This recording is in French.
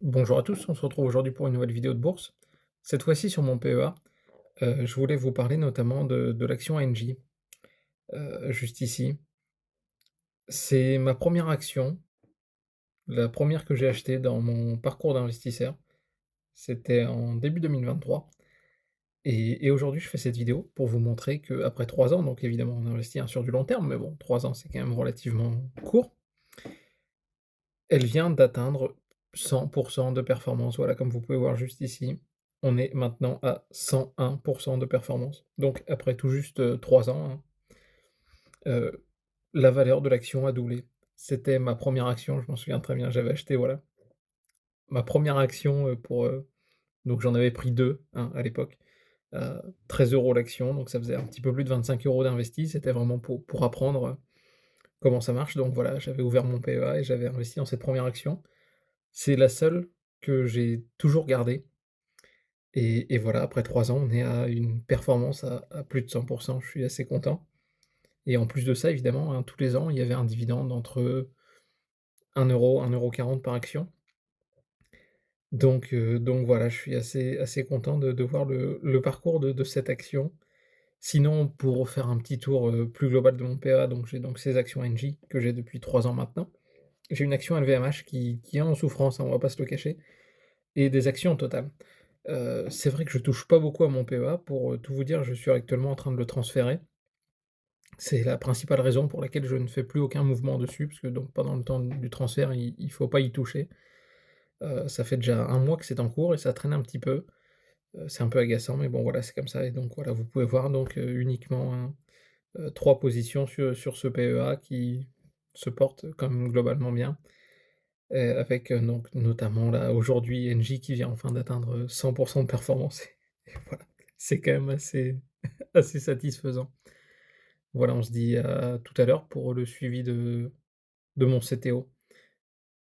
Bonjour à tous, on se retrouve aujourd'hui pour une nouvelle vidéo de bourse. Cette fois-ci sur mon PEA, je voulais vous parler notamment de l'action ANJ, juste ici. C'est ma première action, la première que j'ai achetée dans mon parcours d'investisseur. C'était en début 2023 et aujourd'hui je fais cette vidéo pour vous montrer qu'après 3 ans, donc évidemment on investit, hein, sur du long terme, mais bon 3 ans c'est quand même relativement court, elle vient d'atteindre 100 de performance. Voilà, comme vous pouvez voir juste ici, on est maintenant à 101 de performance. Donc après tout juste, 3 ans, hein, heu, la valeur de l'action a doublé. C'était ma première action, je m'en souviens très bien, j'avais acheté, voilà, ma première action, donc j'en avais pris 2, hein, à l'époque, 13 € l'action, donc ça faisait un petit peu plus de 25 € d'investi. C'était vraiment pour apprendre, comment ça marche. Donc voilà, j'avais ouvert mon PEA et j'avais investi dans cette première action. C'est la seule que j'ai toujours gardée et voilà, après 3 ans, on est à une performance à plus de 100. Je suis assez content et en plus de ça, évidemment, hein, tous les ans, il y avait un dividende entre 1 €, 1,40 € par action. Donc voilà, je suis assez content de voir le parcours de cette action. Sinon, pour faire un petit tour, plus global de mon PEA, donc j'ai donc ces actions Engie que j'ai depuis 3 ans maintenant. J'ai une action LVMH qui est en souffrance, hein, on va pas se le cacher, et des actions Total. C'est vrai que je touche pas beaucoup à mon PEA. Pour, tout vous dire, je suis actuellement en train de le transférer. C'est la principale raison pour laquelle je ne fais plus aucun mouvement dessus, parce que donc pendant le temps du transfert, il faut pas y toucher. Ça fait déjà un mois que c'est en cours et ça traîne un petit peu. C'est un peu agaçant, mais bon voilà, c'est comme ça et donc voilà, vous pouvez voir donc, uniquement, hein, 3 positions sur ce PEA qui se portent quand même globalement bien. Avec, donc notamment là, aujourd'hui, Engie qui vient enfin d'atteindre, 100 de performance et voilà, c'est quand même assez satisfaisant. Voilà, on se dit à tout à l'heure pour le suivi de mon CTO.